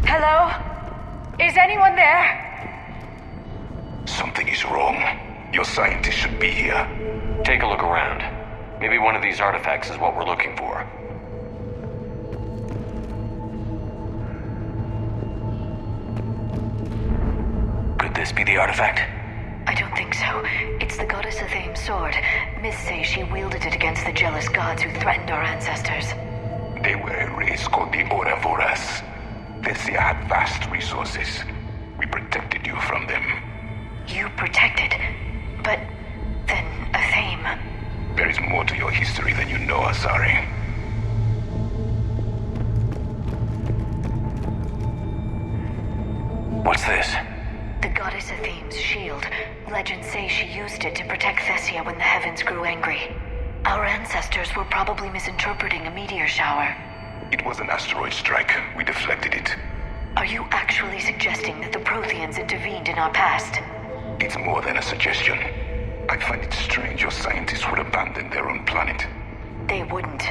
Hello? Is anyone there? Something is wrong. Your scientist should be here. Take a look around. Maybe one of these artifacts is what we're looking for. Could this be the artifact? I don't think so. It's the goddess Athame's sword. Myths say she wielded it against the jealous gods who threatened our ancestors. They were a race called the Oravoras. Thessia had vast resources. We protected you from them. You protected? But then Athame... There is more to your history than you know, Asari. What's this? The goddess Athame's shield. Legends say she used it to protect Thessia when the heavens grew angry. Our ancestors were probably misinterpreting a meteor shower. It was an asteroid strike. We deflected it. Are you actually suggesting that the Protheans intervened in our past? It's more than a suggestion. I find it strange your scientists would abandon their own planet. They wouldn't.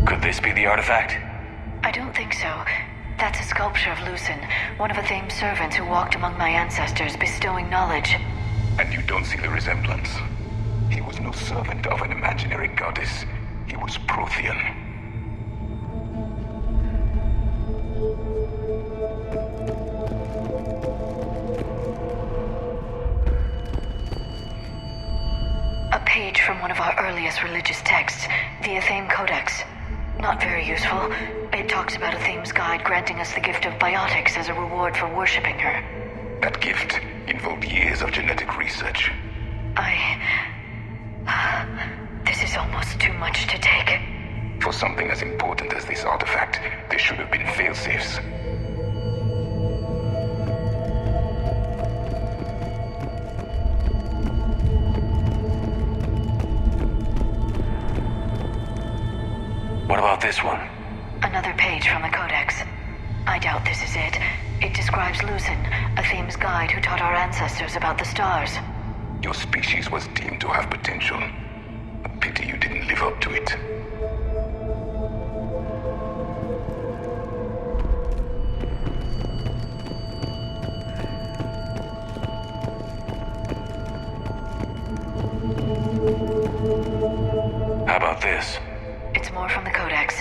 Could this be the artifact? I don't think so. That's a sculpture of Lucen, one of Athame's servants who walked among my ancestors, bestowing knowledge. And you don't see the resemblance? He was no servant of an imaginary goddess. He was Prothean. A page from one of our earliest religious texts, the Athame Codex. Not very useful. It talks about Athame's guide granting us the gift of biotics as a reward for worshipping her. That gift involved years of genetic research. This is almost too much to take. For something as important as this artifact, there should have been fail-safes. What about this one? Another page from the Codex. I doubt this is it. It describes Lucen, Athame's guide who taught our ancestors about the stars. Your species was deemed to have potential. A pity you didn't live up to it. How about this? It's more from the Codex.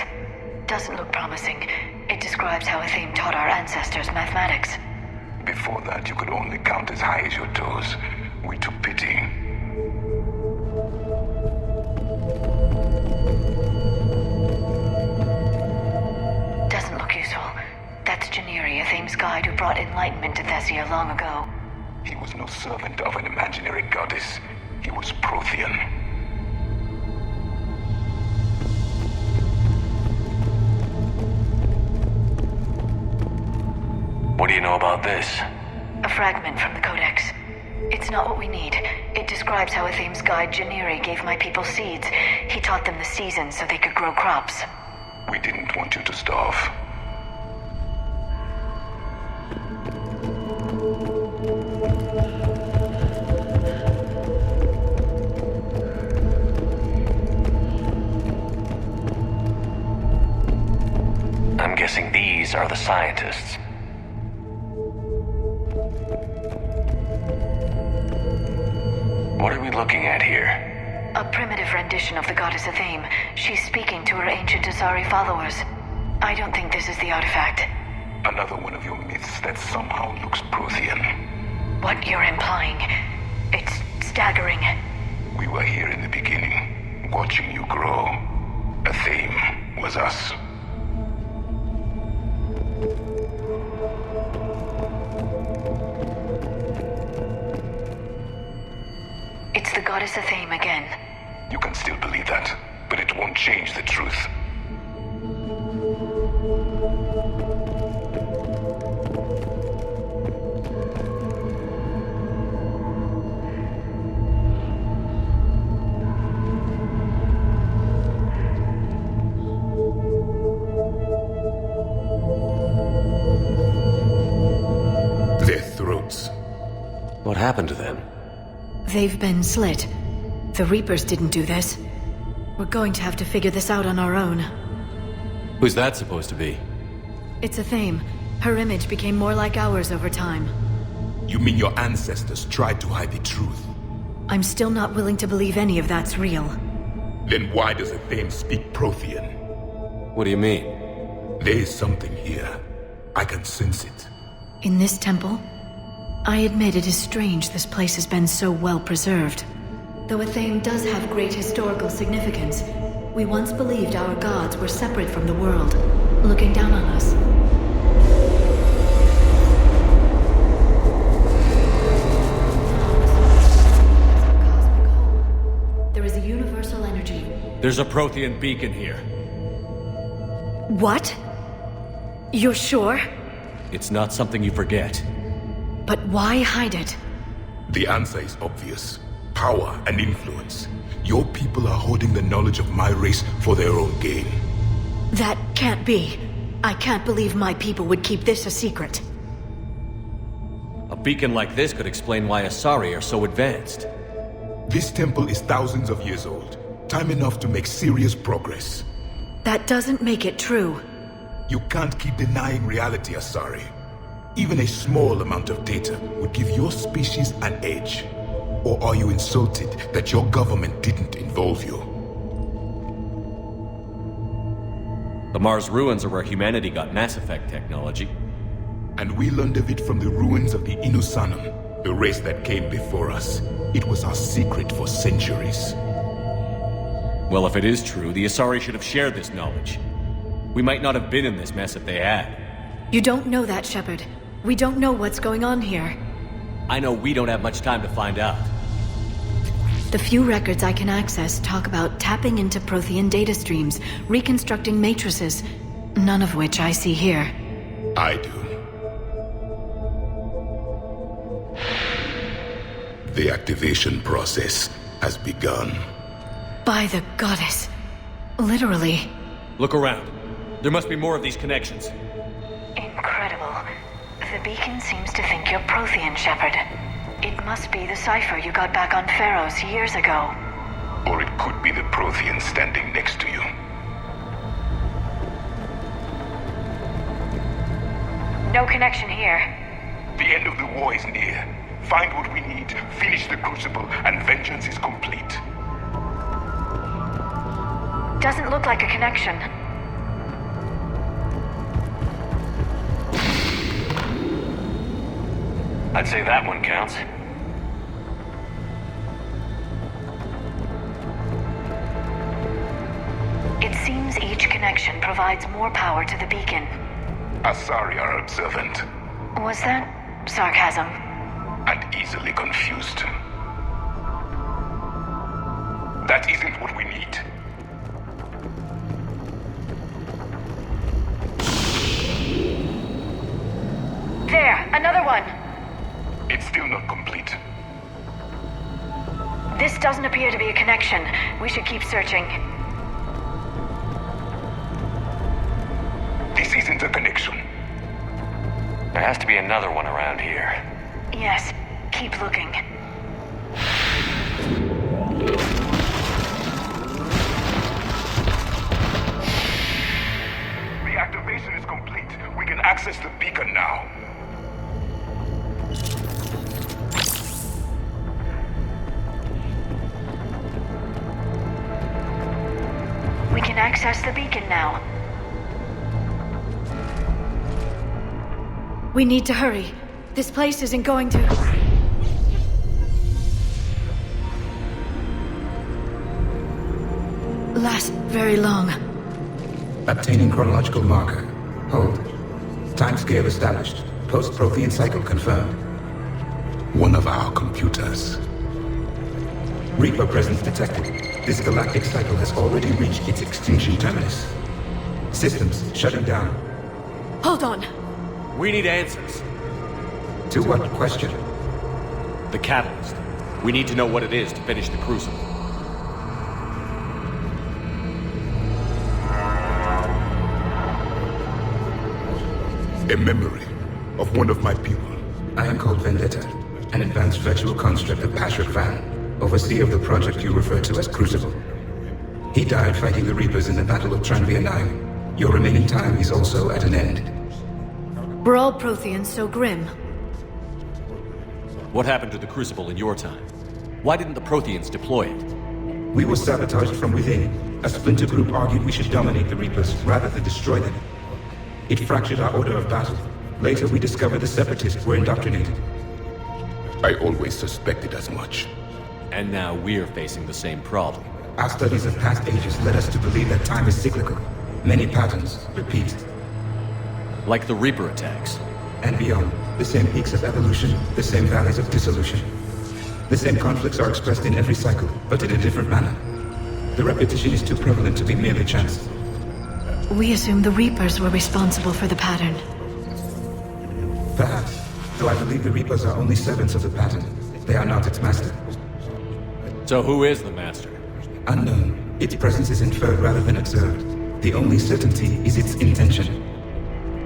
Doesn't look promising. It describes how Athame taught our ancestors mathematics. Before that, you could only count as high as your toes. We took pity. Doesn't look useful. That's Janiri, Athame's guide who brought enlightenment to Thessia long ago. He was no servant of an imaginary goddess. He was Prothean. What do you know about this? A fragment from the Codex. It's not what we need. It describes how Athame's guide Janiri gave my people seeds. He taught them the seasons so they could grow crops. We didn't want you to starve. I'm guessing these are the scientists. What are we looking at here? A primitive rendition of the goddess Athame. She's speaking to her ancient Asari followers. I don't think this is the artifact. Another one of your myths that somehow looks Prothean. What you're implying, it's staggering. We were here in the beginning, watching you grow. Athame was us. It's the goddess Athame again. You can still believe that, but it won't change the truth. happened to them? They've been slit. The Reapers didn't do this. We're going to have to figure this out on our own. Who's that supposed to be? It's a theme. Her image became more like ours over time. You mean your ancestors tried to hide the truth? I'm still not willing to believe any of that's real. Then why does the Thame speak Prothean? What do you mean? There is something here. I can sense it. In this temple? I admit it is strange this place has been so well preserved. Though a Thame does have great historical significance, we once believed our gods were separate from the world, looking down on us. There is a universal energy. There's a Prothean beacon here. What? You're sure? It's not something you forget. But why hide it? The answer is obvious. Power and influence. Your people are holding the knowledge of my race for their own gain. That can't be. I can't believe my people would keep this a secret. A beacon like this could explain why Asari are so advanced. This temple is thousands of years old. Time enough to make serious progress. That doesn't make it true. You can't keep denying reality, Asari. Even a small amount of data would give your species an edge. Or are you insulted that your government didn't involve you? The Mars ruins are where humanity got Mass Effect technology. And we learned of it from the ruins of the Inusanum, the race that came before us. It was our secret for centuries. Well, if it is true, the Asari should have shared this knowledge. We might not have been in this mess if they had. You don't know that, Shepard. We don't know what's going on here. I know we don't have much time to find out. The few records I can access talk about tapping into Prothean data streams, reconstructing matrices, none of which I see here. I do. The activation process has begun. By the goddess. Literally. Look around. There must be more of these connections. Incredible. The beacon seems to think you're Prothean, Shepard. It must be the cipher you got back on Pharaohs years ago. Or it could be the Prothean standing next to you. No connection here. The end of the war is near. Find what we need, finish the Crucible, and vengeance is complete. Doesn't look like a connection. I'd say that one counts. It seems each connection provides more power to the beacon. Asari are observant. Was that sarcasm? And easily confused. That isn't what we need. There, another one. It's still not complete. This doesn't appear to be a connection. We should keep searching. This isn't a connection. There has to be another one around here. Yes, keep looking. The activation is complete. We can access the beacon now. We can access the beacon now. We need to hurry. This place isn't going to... last very long. Obtaining chronological marker. Hold. Timescale established. Post-Prothean cycle confirmed. One of our computers. Reaper presence detected. This galactic cycle has already reached its extinction terminus. Systems shutting down. Hold on. We need answers. To what question? The catalyst. We need to know what it is to finish the Crucible. A memory of one of my people. I am called Vendetta. an advanced virtual construct of Patrick Van, overseer of the project you refer to as Crucible. He died fighting the Reapers in the Battle of Tranvia 9. Your remaining time is also at an end. Were all Protheans so grim? What happened to the Crucible in your time? Why didn't the Protheans deploy it? We were sabotaged from within. A splinter group argued we should dominate the Reapers rather than destroy them. It fractured our order of battle. Later we discovered the Separatists were indoctrinated. I always suspected as much. And now we're facing the same problem. Our studies of past ages led us to believe that time is cyclical. Many patterns repeat. Like the Reaper attacks. And beyond, the same peaks of evolution, the same valleys of dissolution. The same conflicts are expressed in every cycle, but in a different manner. The repetition is too prevalent to be merely chance. We assumed the Reapers were responsible for the pattern. Perhaps, though I believe the Reapers are only servants of the pattern. They are not its master. So who is the Master? Unknown. Its presence is inferred rather than observed. The only certainty is its intention.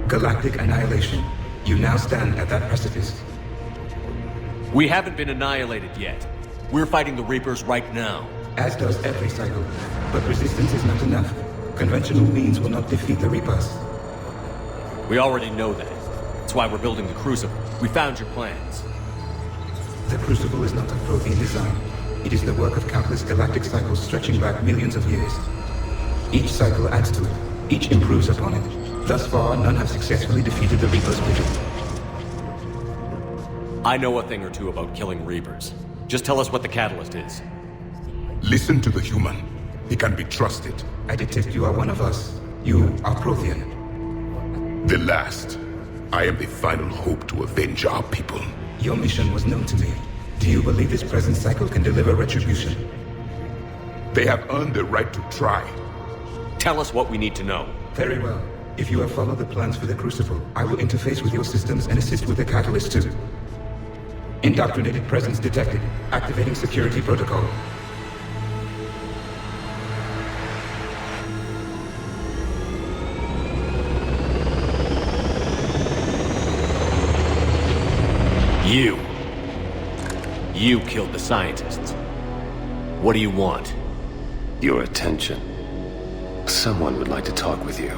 Galactic annihilation. You now stand at that precipice. We haven't been annihilated yet. We're fighting the Reapers right now. As does every cycle. But resistance is not enough. Conventional means will not defeat the Reapers. We already know that. That's why we're building the Crucible. We found your plans. The Crucible is not a Prothean design. It is the work of countless galactic cycles stretching back millions of years. Each cycle adds to it. Each improves upon it. Thus far, none have successfully defeated the Reapers' vigil. I know a thing or two about killing Reapers. Just tell us what the catalyst is. Listen to the human. He can be trusted. I detect you are one of us. You are Prothean. The last. I am the final hope to avenge our people. Your mission was known to me. Do you believe this present cycle can deliver retribution? They have earned the right to try. Tell us what we need to know. Very well. If you have followed the plans for the Crucible, I will interface with your systems and assist with the catalyst too. Indoctrinated presence detected. Activating security protocol. You killed the scientists. What do you want? Your attention. Someone would like to talk with you.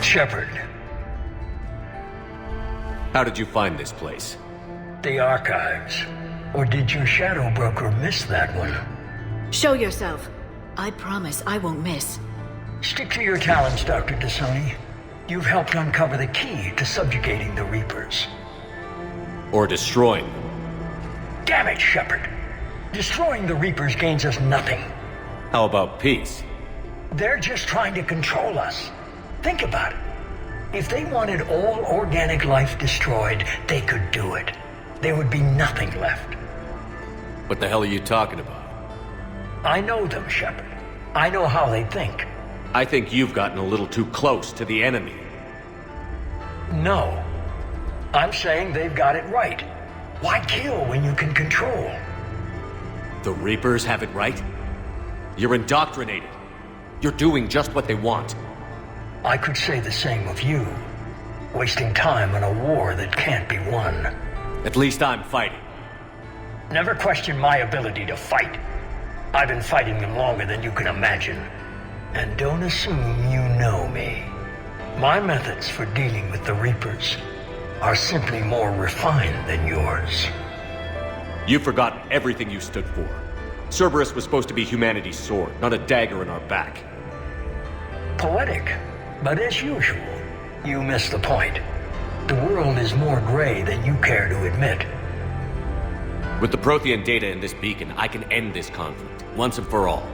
Shepard, How did you find this place? the archives. Or did your shadow broker miss that one? Show yourself. I promise I won't miss. Stick to your talents, Dr. Dasani. You've helped uncover the key to subjugating the Reapers. Or destroying them? Damn it, Shepard. Destroying the Reapers gains us nothing. How about peace? They're just trying to control us. Think about it. If they wanted all organic life destroyed, they could do it. There would be nothing left. What the hell are you talking about? I know them, Shepard. I know how they think. I think you've gotten a little too close to the enemy. No. I'm saying they've got it right. Why kill when you can control? The Reapers have it right? You're indoctrinated. You're doing just what they want. I could say the same of you. Wasting time on a war that can't be won. At least I'm fighting. Never question my ability to fight. I've been fighting them longer than you can imagine. And don't assume you know me. My methods for dealing with the Reapers are simply more refined than yours. You've forgotten everything you stood for. Cerberus was supposed to be humanity's sword, not a dagger in our back. Poetic, but as usual, you miss the point. The world is more gray than you care to admit. With the Prothean data in this beacon, I can end this conflict, once and for all.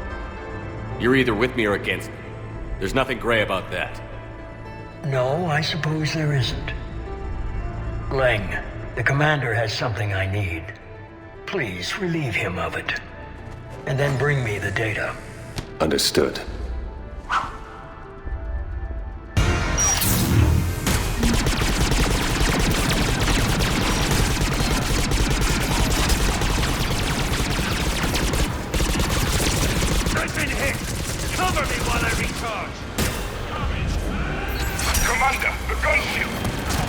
You're either with me or against me. There's nothing gray about that. No, I suppose there isn't. Leng, the commander has something I need. Please relieve him of it. And then bring me the data. Understood. Cover me while I recharge! Commander, the gunship!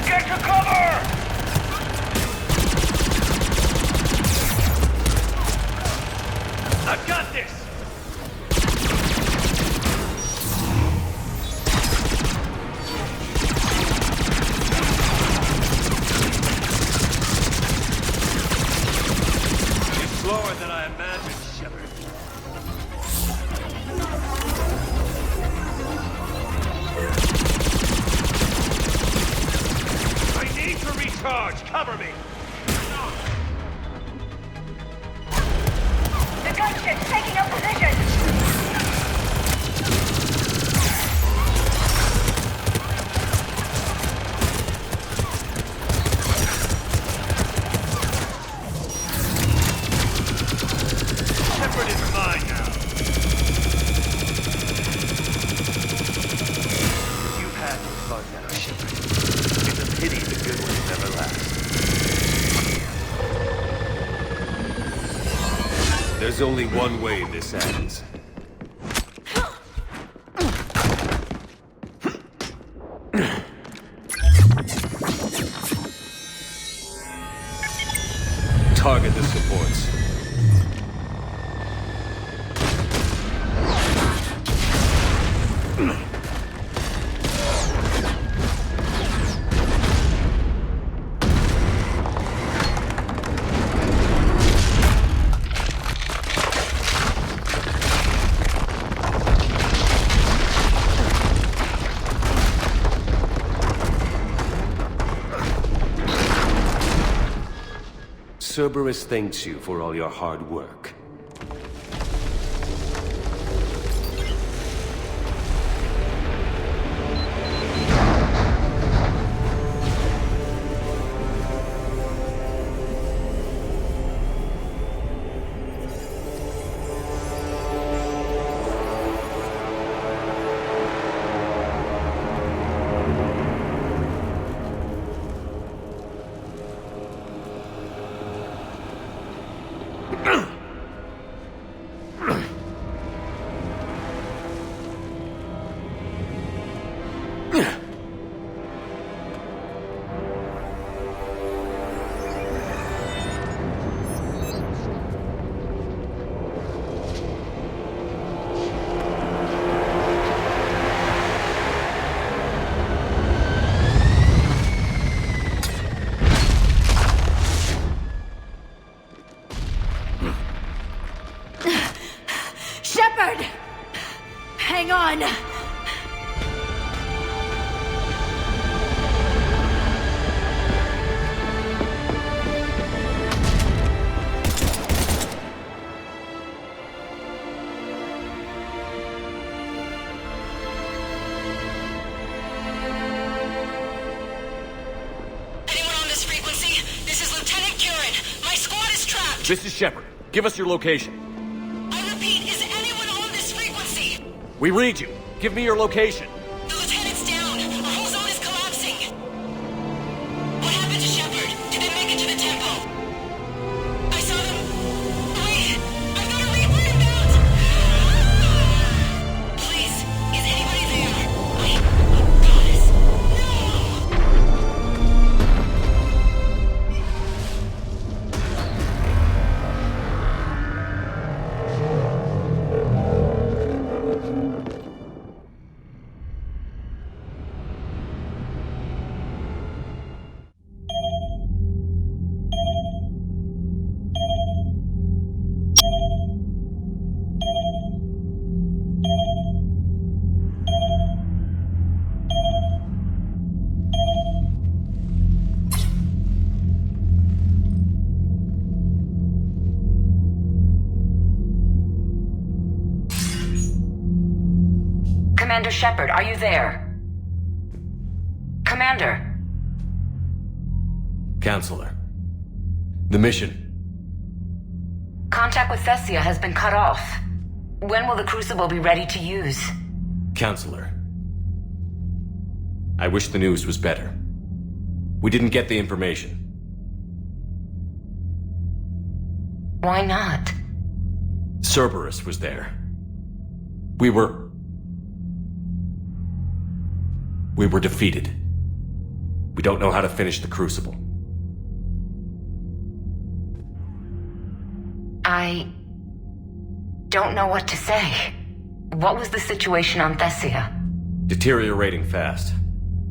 Get to cover! I've got this! It's slower than I imagined, Shepard. I need to recharge! Cover me! The gunship's taking up position! Shepard is mine now. You've had your fun now, Shepard. It's a pity the good ones never last. There's only one way this ends. Target the supports. Cerberus thanks you for all your hard work. Shepard! Hang on! This is Shepard. Give us your location. I repeat, is anyone on this frequency? We read you. Give me your location. The lieutenant's down. Our whole zone is collapsing. What happened to Shepard? Did they make it to the temple? I saw them. Wait, I've got a Reaper inbound. Please, is anybody there? Goddess, no! Commander Shepard, are you there? Commander! Counselor. The mission. Contact with Thessia has been cut off. When will the Crucible be ready to use? Counselor. I wish the news was better. We didn't get the information. Why not? Cerberus was there. We were We were defeated. We don't know how to finish the Crucible. I don't know what to say. What was the situation on Thessia? Deteriorating fast.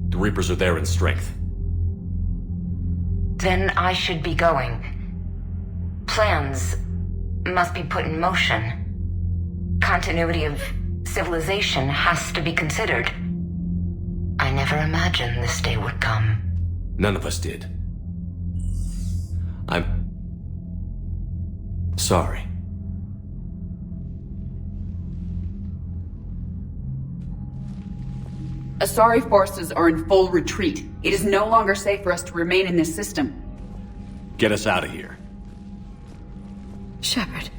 The Reapers are there in strength. Then I should be going. Plans must be put in motion. Continuity of civilization has to be considered. I never imagined this day would come. None of us did. I'm sorry. Asari forces are in full retreat. It is no longer safe for us to remain in this system. Get us out of here. Shepard.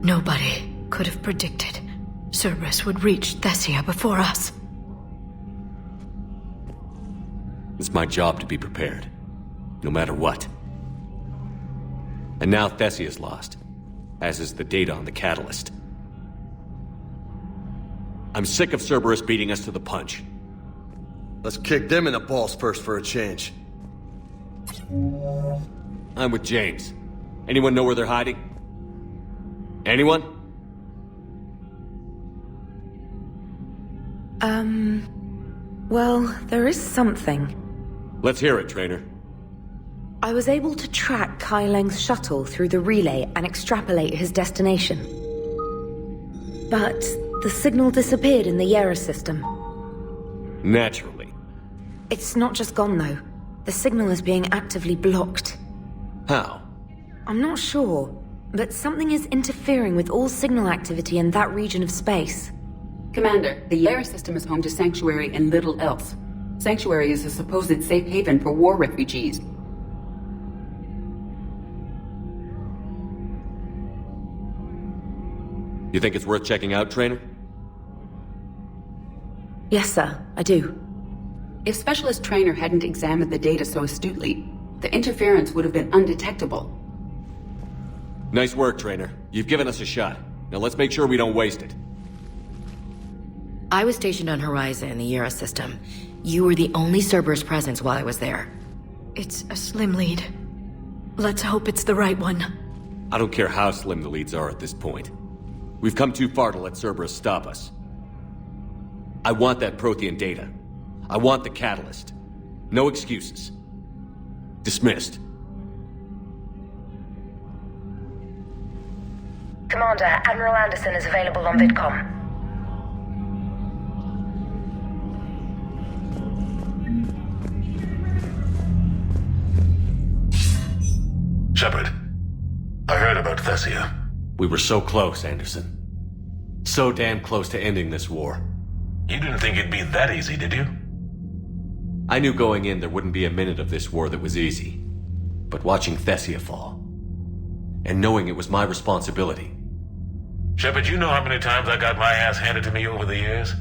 Nobody could have predicted Cerberus would reach Thessia before us. It's my job to be prepared, no matter what. And now Thessia's lost, as is the data on the catalyst. I'm sick of Cerberus beating us to the punch. Let's kick them in the balls first for a change. I'm with James. Anyone know where they're hiding? Anyone? Well, there is something. Let's hear it, Trainer. I was able to track Kai Leng's shuttle through the relay and extrapolate his destination. But the signal disappeared in the Yera system. Naturally. It's not just gone, though. The signal is being actively blocked. How? I'm not sure, but something is interfering with all signal activity in that region of space. Commander, the Yera system is home to Sanctuary and little else. Sanctuary is a supposed safe haven for war refugees. You think it's worth checking out, Trainer? Yes, sir, I do. If Specialist Trainer hadn't examined the data so astutely, the interference would have been undetectable. Nice work, Trainer. You've given us a shot. Now let's make sure we don't waste it. I was stationed on Horizon in the Yera system. You were the only Cerberus presence while I was there. It's a slim lead. Let's hope it's the right one. I don't care how slim the leads are at this point. We've come too far to let Cerberus stop us. I want that Prothean data. I want the catalyst. No excuses. Dismissed. Commander, Admiral Anderson is available on VidCom. Shepard, I heard about Thessia. We were so close, Anderson. So damn close to ending this war. You didn't think it'd be that easy, did you? I knew going in there wouldn't be a minute of this war that was easy. But watching Thessia fall, and knowing it was my responsibility. Shepard, you know how many times I got my ass handed to me over the years?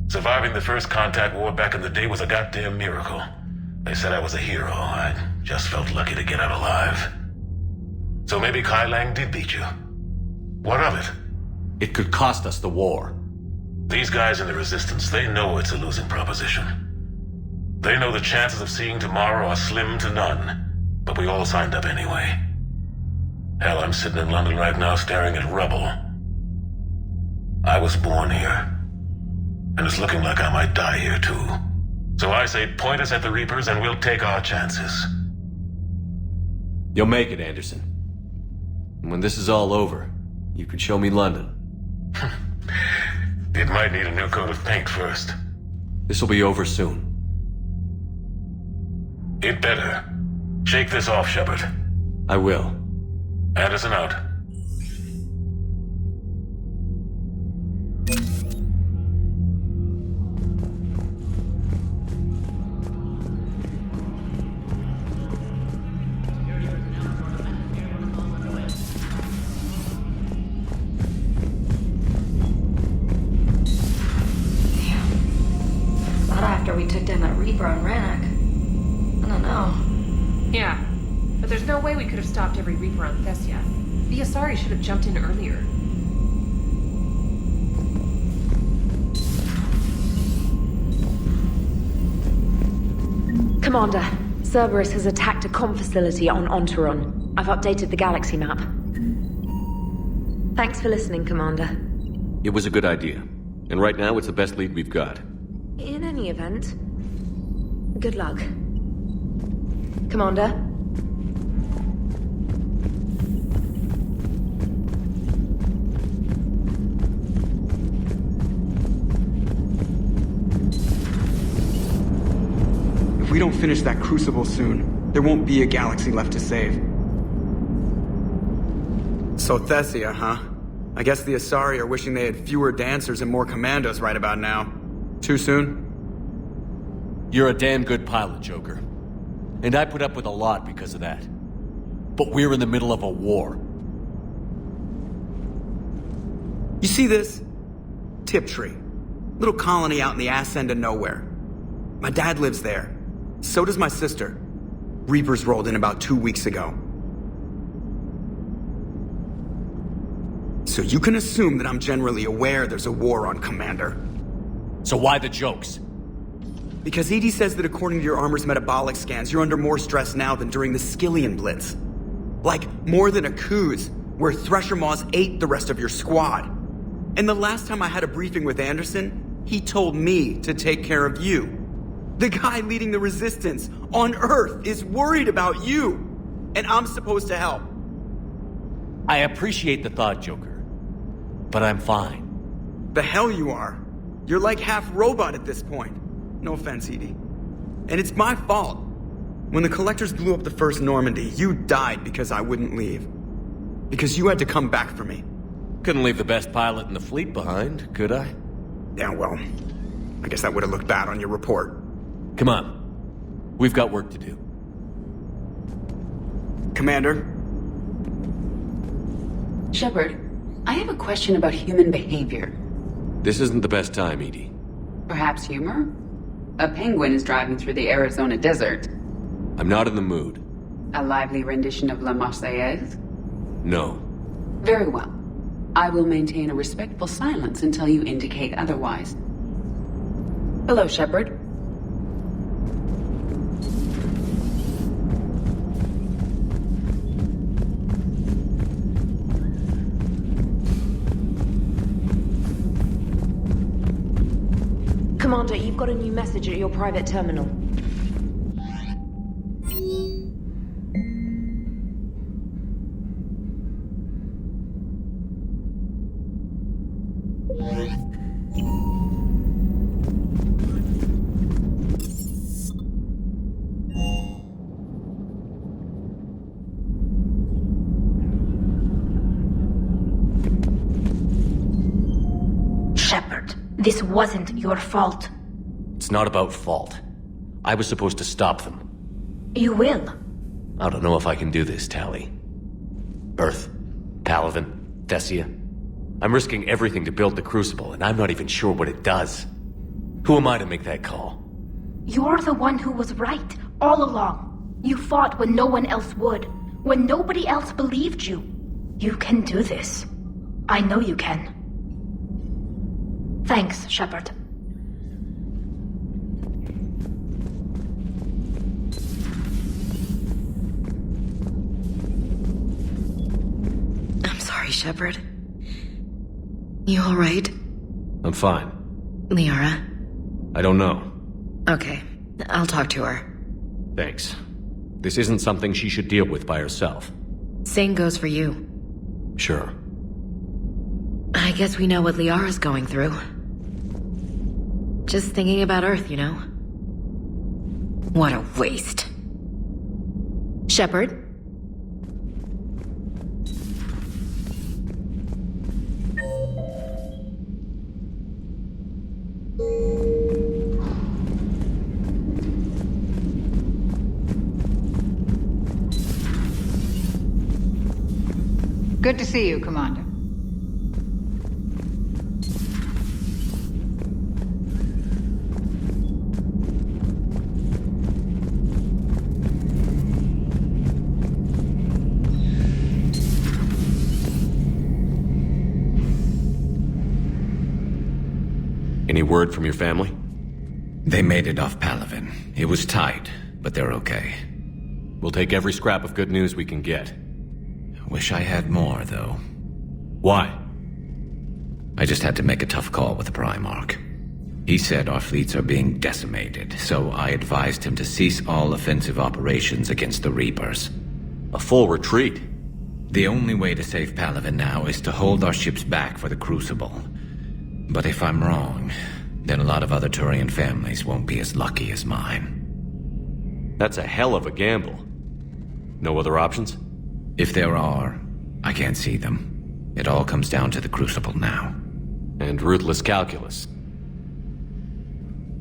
Surviving the first contact war back in the day was a goddamn miracle. They said I was a hero. I just felt lucky to get out alive. So maybe Kai Lang did beat you. What of it? It could cost us the war. These guys in the Resistance, they know it's a losing proposition. They know the chances of seeing tomorrow are slim to none, but we all signed up anyway. Hell, I'm sitting in London right now staring at rubble. I was born here, and it's looking like I might die here too. So I say point us at the Reapers and we'll take our chances. You'll make it, Anderson. And when this is all over, you can show me London. It might need a new coat of paint first. This'll be over soon. It better. Shake this off, Shepard. I will. Anderson out. We took down that Reaper on Rannoch. I don't know. Yeah, but there's no way we could have stopped every Reaper on Thessia. The Asari should have jumped in earlier. Commander, Cerberus has attacked a comm facility on Ontaron. I've updated the galaxy map. Thanks for listening, Commander. It was a good idea. And right now, it's the best lead we've got. In any event, good luck. Commander? If we don't finish that crucible soon, there won't be a galaxy left to save. So Thessia, huh? I guess the Asari are wishing they had fewer dancers and more commandos right about now. Too soon? You're a damn good pilot, Joker. And I put up with a lot because of that. But we're in the middle of a war. You see this? Tiptree. Little colony out in the ass end of nowhere. My dad lives there. So does my sister. Reapers rolled in about 2 weeks ago. So you can assume that I'm generally aware there's a war on, Commander. So why the jokes? Because EDI says that according to your armor's metabolic scans, you're under more stress now than during the Skillian Blitz. Like, more than a Kuz, where Thresher Maws ate the rest of your squad. And the last time I had a briefing with Anderson, he told me to take care of you. The guy leading the resistance on Earth is worried about you, and I'm supposed to help. I appreciate the thought, Joker. But I'm fine. The hell you are. You're like half robot at this point. No offense, Edie. And it's my fault. When the Collectors blew up the first Normandy, you died because I wouldn't leave. Because you had to come back for me. Couldn't leave the best pilot in the fleet behind, could I? Yeah, well, I guess that would have looked bad on your report. Come on. We've got work to do. Commander? Shepard, I have a question about human behavior. This isn't the best time, Edie. Perhaps humor? A penguin is driving through the Arizona desert. I'm not in the mood. A lively rendition of La Marseillaise? No. Very well. I will maintain a respectful silence until you indicate otherwise. Hello, Shepard. Commander, you've got a new message at your private terminal. Shepard, this wasn't your fault. It's not about fault. I was supposed to stop them. You will. I don't know if I can do this, Tali. Earth, Palaven, Thessia. I'm risking everything to build the Crucible, and I'm not even sure what it does. Who am I to make that call? You're the one who was right, all along. You fought when no one else would, when nobody else believed you. You can do this. I know you can. Thanks, Shepard. I'm sorry, Shepard. You alright? I'm fine. Liara? I don't know. Okay, I'll talk to her. Thanks. This isn't something she should deal with by herself. Same goes for you. Sure. I guess we know what Liara's going through. Just thinking about Earth, you know? What a waste. Shepard? Good to see you, Commander. Any word from your family? They made it off Palaven. It was tight, but they're okay. We'll take every scrap of good news we can get. Wish I had more, though. Why? I just had to make a tough call with the Primarch. He said our fleets are being decimated, so I advised him to cease all offensive operations against the Reapers. A full retreat? The only way to save Palaven now is to hold our ships back for the Crucible. But if I'm wrong, then a lot of other Turian families won't be as lucky as mine. That's a hell of a gamble. No other options? If there are, I can't see them. It all comes down to the Crucible now. And ruthless calculus.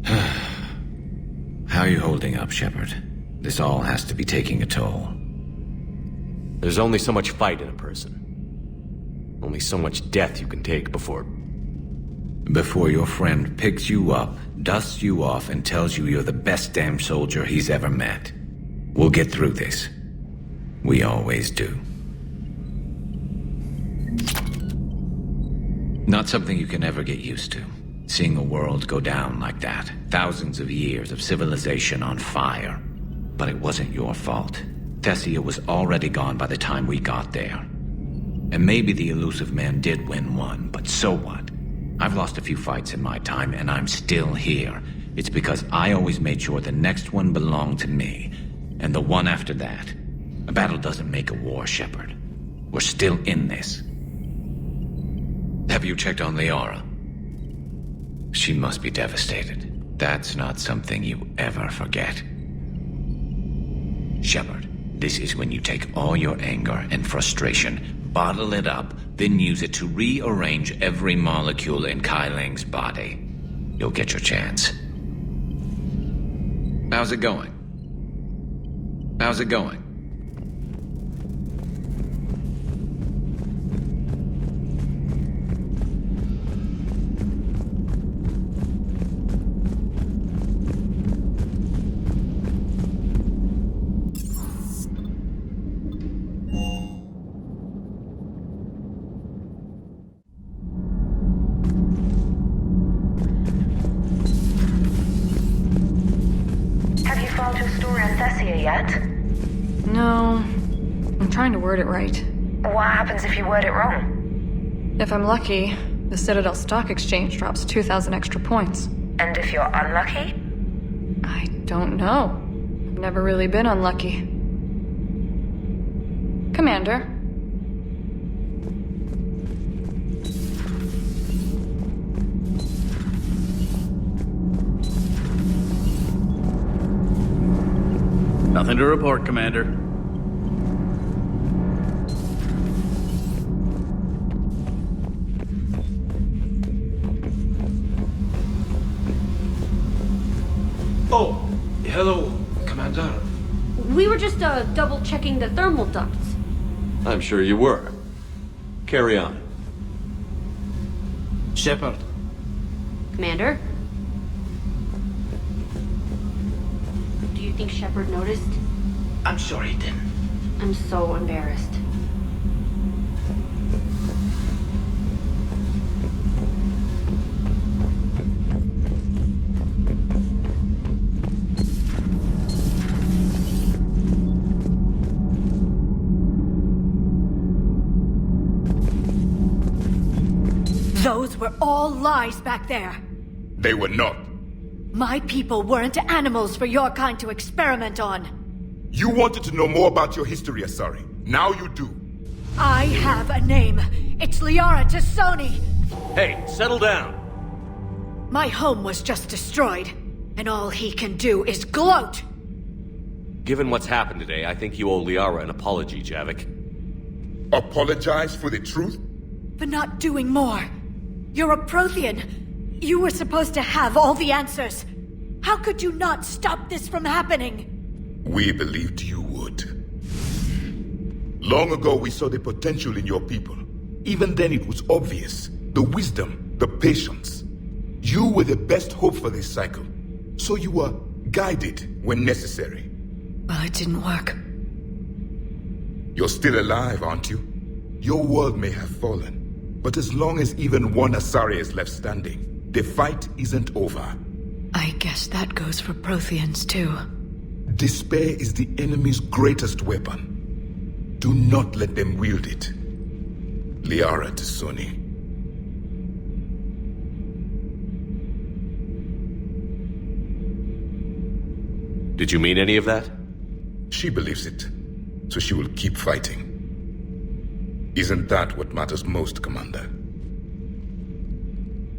How are you holding up, Shepard? This all has to be taking a toll. There's only so much fight in a person. Only so much death you can take before your friend picks you up, dusts you off, and tells you you're the best damn soldier he's ever met. We'll get through this. We always do. Not something you can ever get used to. Seeing a world go down like that. Thousands of years of civilization on fire. But it wasn't your fault. Thessia was already gone by the time we got there. And maybe the elusive man did win one, but so what? I've lost a few fights in my time, and I'm still here. It's because I always made sure the next one belonged to me, and the one after that. A battle doesn't make a war, Shepard. We're still in this. Have you checked on Liara? She must be devastated. That's not something you ever forget. Shepard, this is when you take all your anger and frustration, bottle it up, then use it to rearrange every molecule in Kai Ling's body. You'll get your chance. How's it going? How's it going? No. I'm trying to word it right. What happens if you word it wrong? If I'm lucky, the Citadel Stock Exchange drops 2,000 extra points. And if you're unlucky? I don't know. I've never really been unlucky. Commander. Nothing to report, Commander. Oh, hello, Commander. We were just double-checking the thermal ducts. I'm sure you were. Carry on. Shepard. Commander? Do you think Shepard noticed? I'm sure he didn't. I'm so embarrassed. Those were all lies back there. They were not. My people weren't animals for your kind to experiment on. You wanted to know more about your history, Asari. Now you do. I have a name. It's Liara Tassoni. Hey, settle down. My home was just destroyed, and all he can do is gloat. Given what's happened today, I think you owe Liara an apology, Javik. Apologize for the truth? For not doing more. You're a Prothean. You were supposed to have all the answers. How could you not stop this from happening? We believed you would. Long ago, we saw the potential in your people. Even then, it was obvious. The wisdom, the patience. You were the best hope for this cycle. So you were guided when necessary. Well, it didn't work. You're still alive, aren't you? Your world may have fallen. But as long as even one Asari is left standing, the fight isn't over. I guess that goes for Protheans, too. Despair is the enemy's greatest weapon. Do not let them wield it. Liara to Sony. Did you mean any of that? She believes it, so she will keep fighting. Isn't that what matters most, Commander?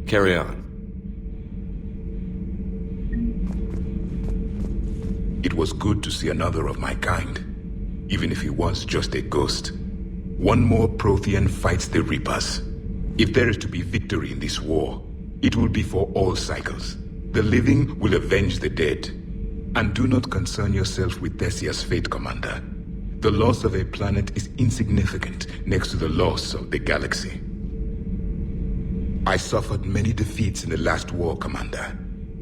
Carry on. It was good to see another of my kind, even if he was just a ghost. One more Prothean fights the Reapers. If there is to be victory in this war, it will be for all cycles. The living will avenge the dead. And do not concern yourself with Thessia's fate, Commander. The loss of a planet is insignificant next to the loss of the galaxy. I suffered many defeats in the last war, Commander.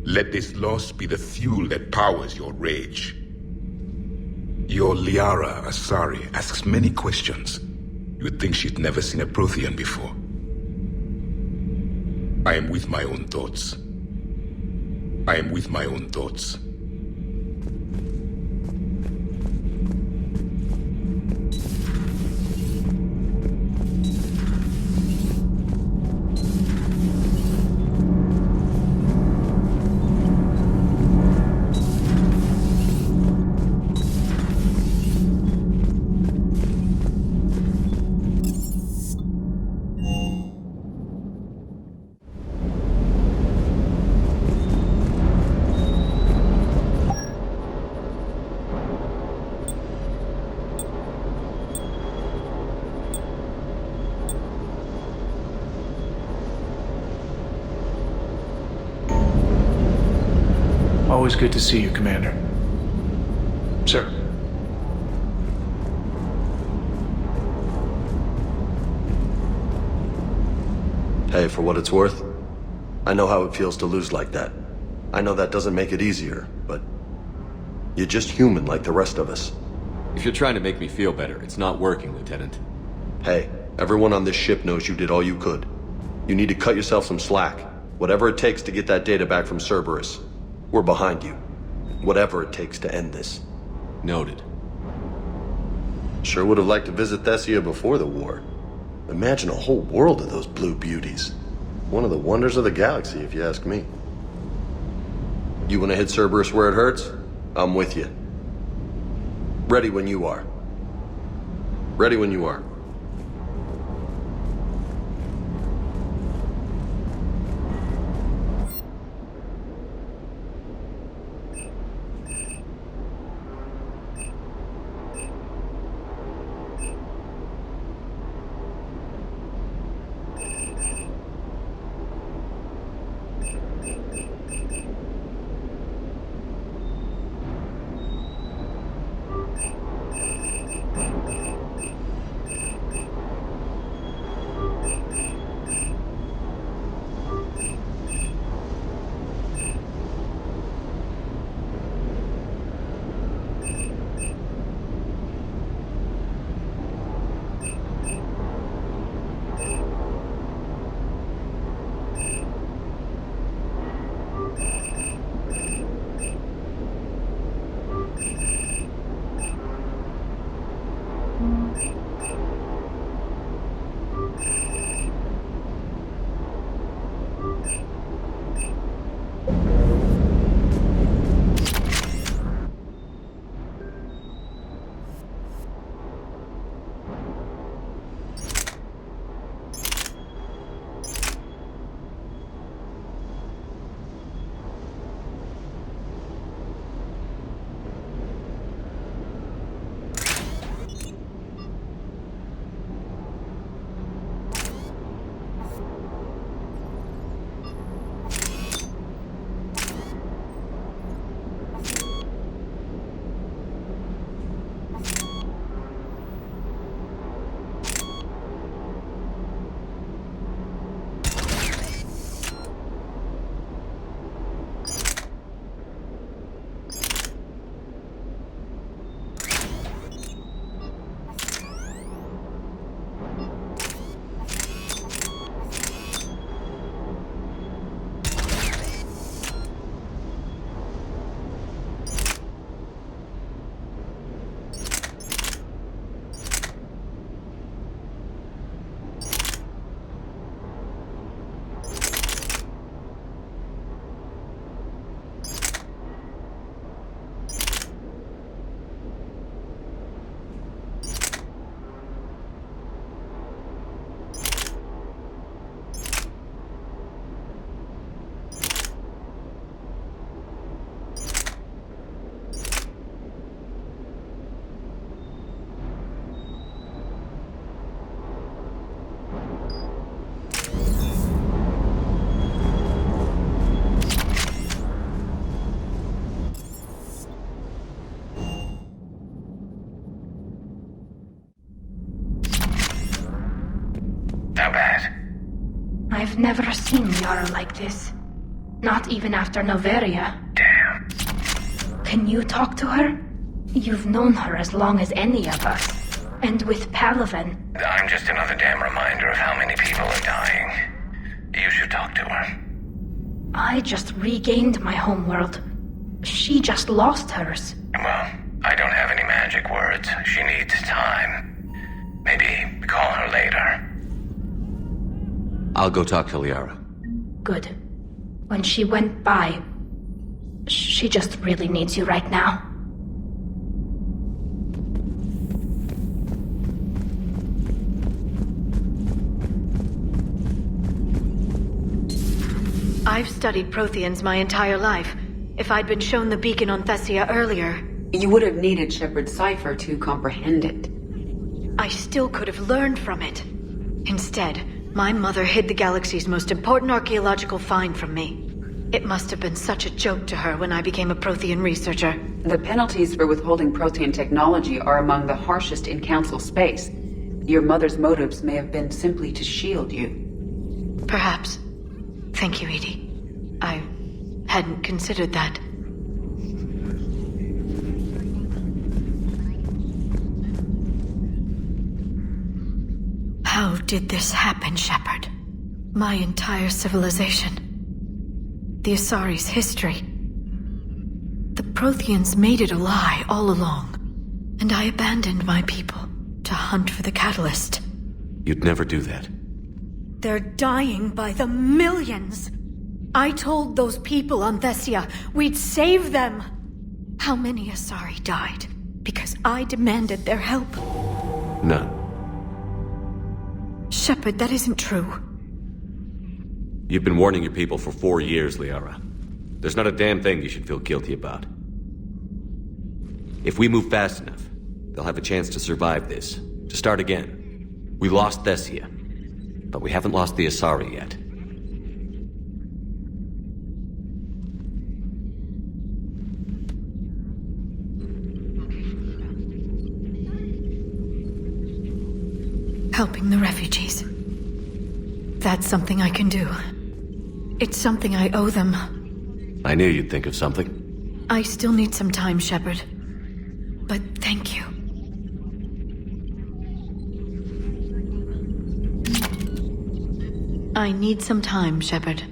Let this loss be the fuel that powers your rage. Your Liara Asari asks many questions. You would think she'd never seen a Prothean before. I am with my own thoughts. I am with my own thoughts. Always good to see you, Commander. Sir. Hey, for what it's worth, I know how it feels to lose like that. I know that doesn't make it easier, but you're just human like the rest of us. If you're trying to make me feel better, it's not working, Lieutenant. Hey, everyone on this ship knows you did all you could. You need to cut yourself some slack. Whatever it takes to get that data back from Cerberus. We're behind you. Whatever it takes to end this. Noted. Sure would have liked to visit Thessia before the war. Imagine a whole world of those blue beauties. One of the wonders of the galaxy, if you ask me. You want to hit Cerberus where it hurts? I'm with you. Ready when you are. Ready when you are. I've never seen Yara like this. Not even after Noveria. Damn. Can you talk to her? You've known her as long as any of us. And with Palaven. I'm just another damn reminder of how many people are dying. You should talk to her. I just regained my homeworld. She just lost hers. Well, I don't have any magic words. She needs time. Maybe call her later. I'll go talk to Liara. Good. When she went by, she just really needs you right now. I've studied Protheans my entire life. If I'd been shown the beacon on Thessia earlier... You would have needed Shepard's cipher to comprehend it. I still could have learned from it. Instead, my mother hid the galaxy's most important archaeological find from me. It must have been such a joke to her when I became a Prothean researcher. The penalties for withholding Prothean technology are among the harshest in Council space. Your mother's motives may have been simply to shield you. Perhaps. Thank you, Edie. I hadn't considered that. How did this happen, Shepard? My entire civilization. The Asari's history. The Protheans made it a lie all along, and I abandoned my people to hunt for the catalyst. You'd never do that. They're dying by the millions. I told those people on Thessia we'd save them. How many Asari died because I demanded their help? None. Shepard, that isn't true. You've been warning your people for 4 years, Liara. There's not a damn thing you should feel guilty about. If we move fast enough, they'll have a chance to survive this, to start again. We lost Thessia, but we haven't lost the Asari yet. Helping the refugees. That's something I can do. It's something I owe them. I knew you'd think of something. I still need some time, Shepard. But thank you. I need some time, Shepard.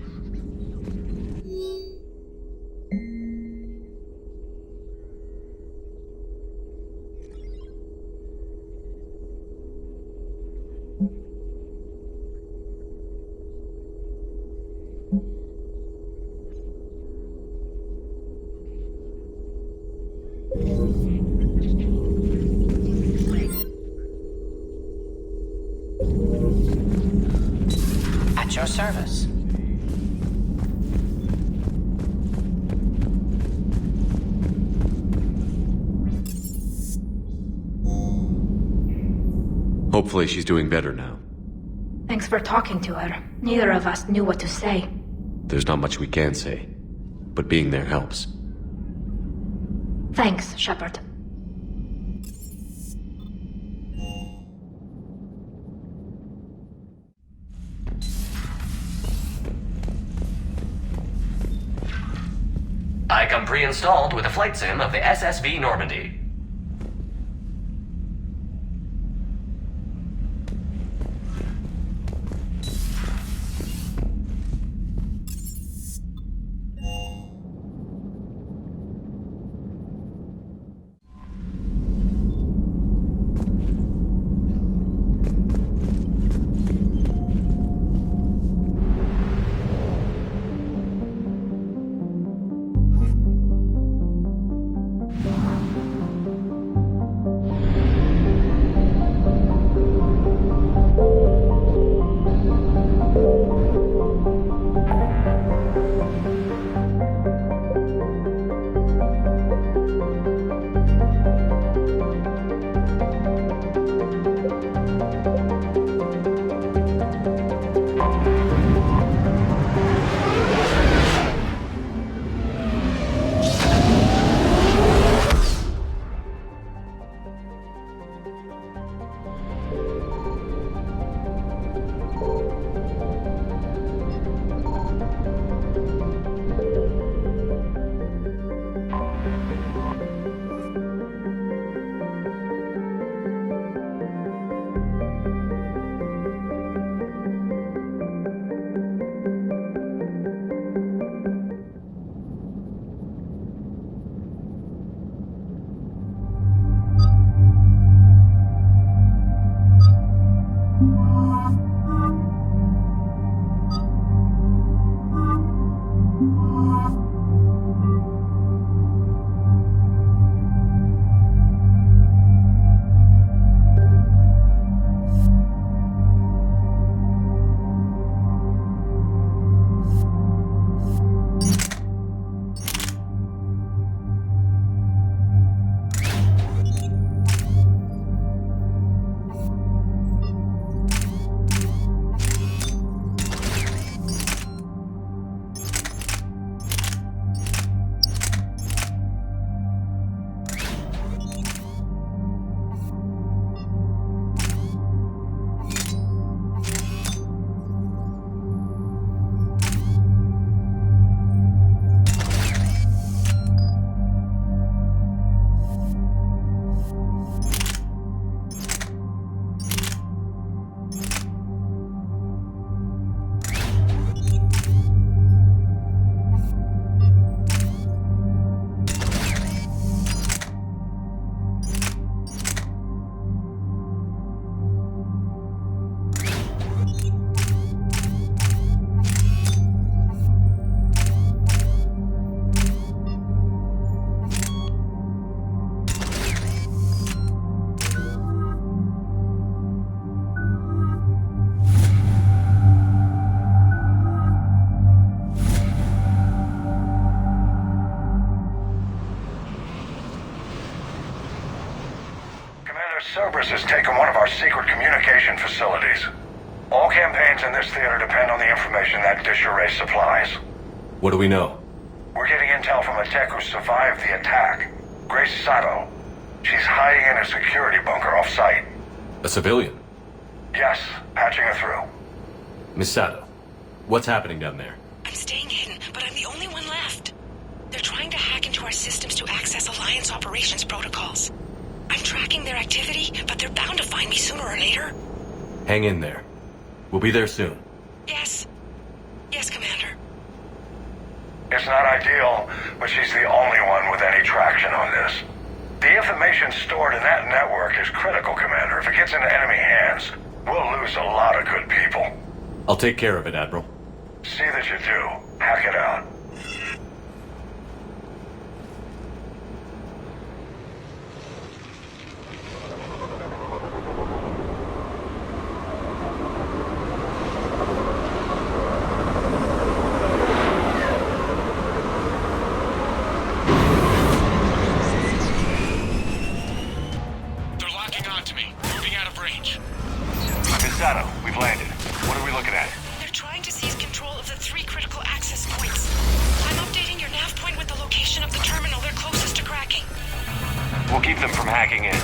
At your service. Hopefully she's doing better now. Thanks for talking to her. Neither of us knew what to say. There's not much we can say, but being there helps. Thanks, Shepard. I come pre-installed with a flight sim of the SSV Normandy. Cerberus has taken one of our secret communication facilities. All campaigns in this theater depend on the information that dish array supplies. What do we know? We're getting intel from a tech who survived the attack. Grace Sato. She's hiding in a security bunker off-site. A civilian? Yes, patching her through. Miss Sato, what's happening down there? I'm staying hidden, but I'm the only one left. They're trying to hack into our systems to access Alliance operations protocols. I'm tracking their activity, but they're bound to find me sooner or later. Hang in there. We'll be there soon. Yes. Yes, Commander. It's not ideal, but she's the only one with any traction on this. The information stored in that network is critical, Commander. If it gets into enemy hands, we'll lose a lot of good people. I'll take care of it, Admiral. See that you do. Hack it out. Sato, we've landed. What are we looking at? They're trying to seize control of the 3 critical access points. I'm updating your nav point with the location of the terminal they're closest to cracking. We'll keep them from hacking in.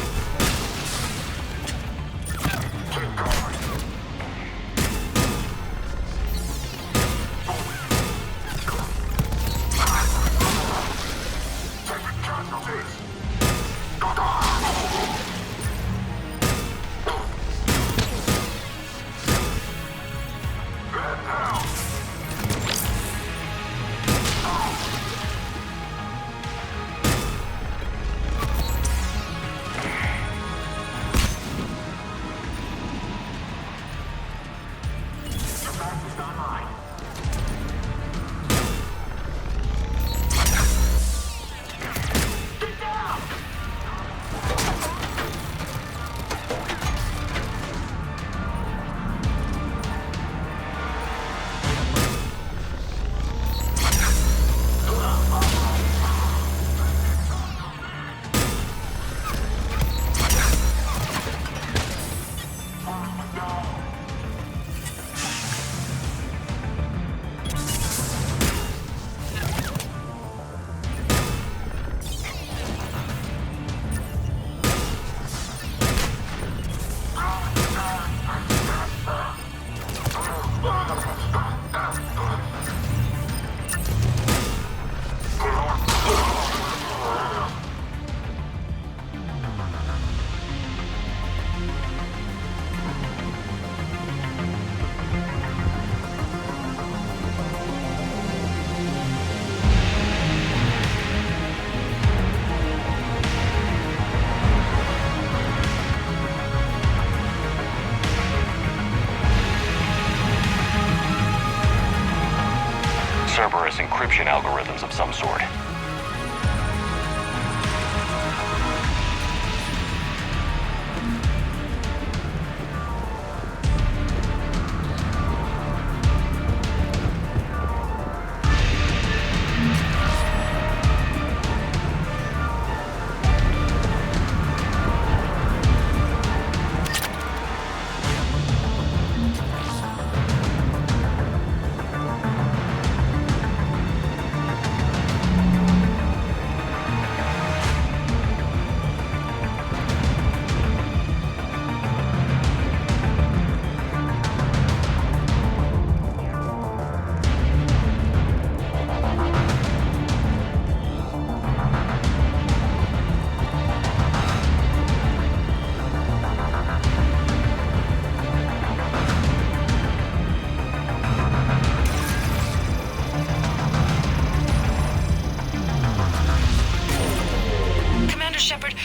Cerberus encryption algorithms of some sort.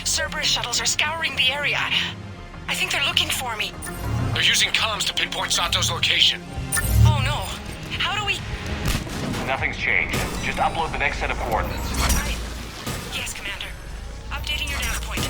Cerberus shuttles are scouring the area. I think they're looking for me. They're using comms to pinpoint Sato's location. Oh no. How do we... Nothing's changed. Just upload the next set of coordinates. Yes, Commander. Updating your nav point.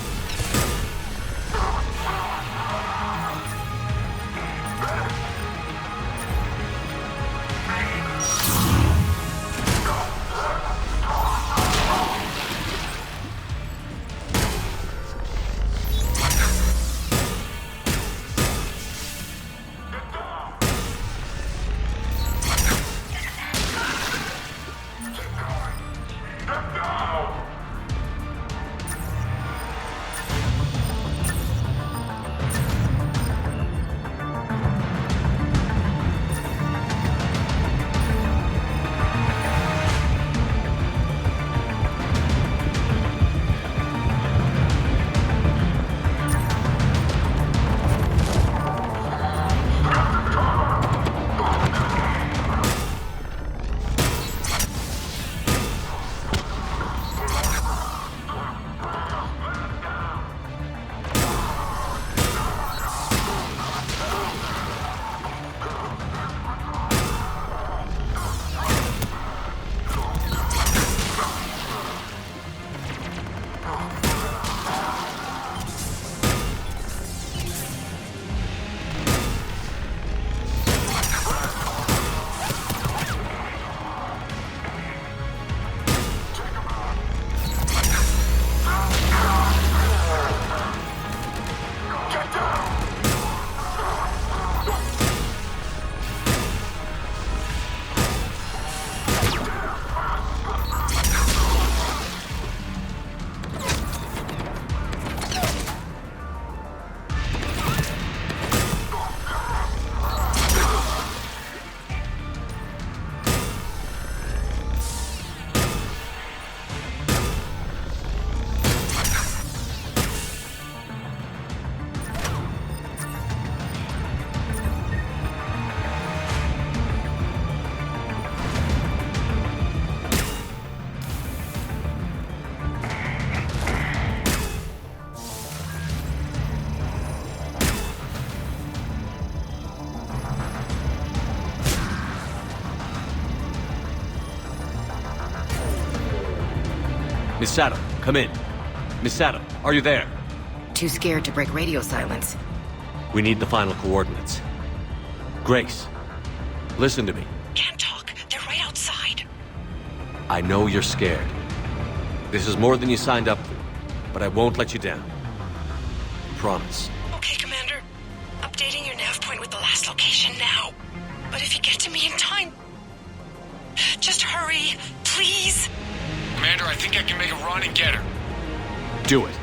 Miss Sato, come in. Miss Sato, are you there? Too scared to break radio silence. We need the final coordinates. Grace, listen to me. Can't talk. They're right outside. I know you're scared. This is more than you signed up for, but I won't let you down. Promise. Okay, Commander. Updating your nav point with the last location now. But if you get to me in time... just hurry, please. Commander, I think I can make a run and get her. Do it.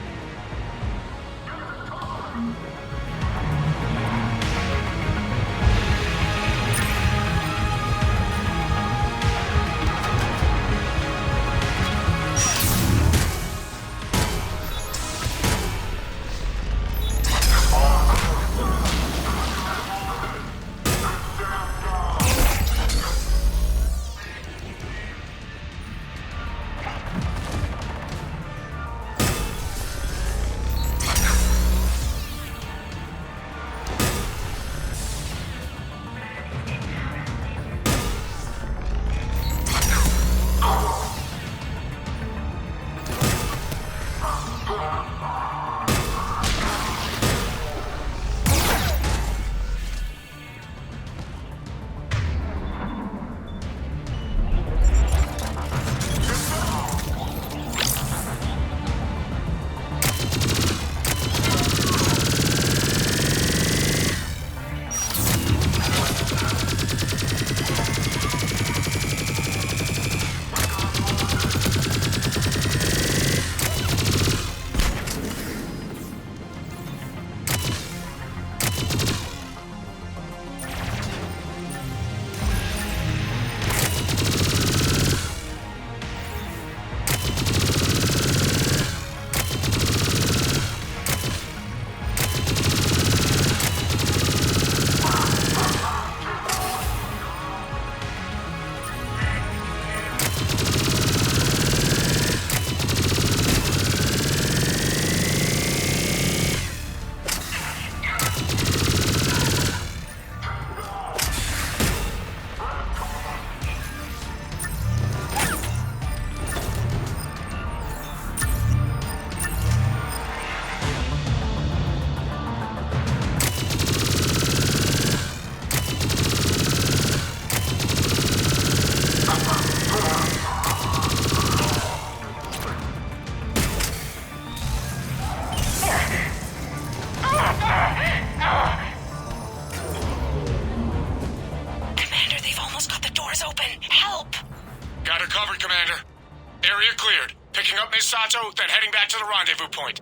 Sato, then heading back to the rendezvous point.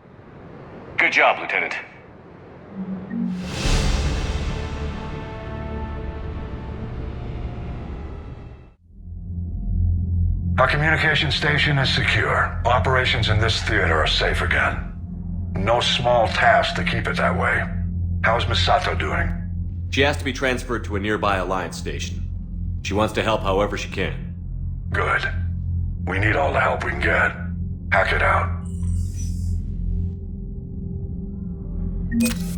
Good job, Lieutenant. Our communication station is secure. Operations in this theater are safe again. No small task to keep it that way. How's Miss Sato doing? She has to be transferred to a nearby Alliance station. She wants to help however she can. Good. We need all the help we can get. Hack it out. Thank you.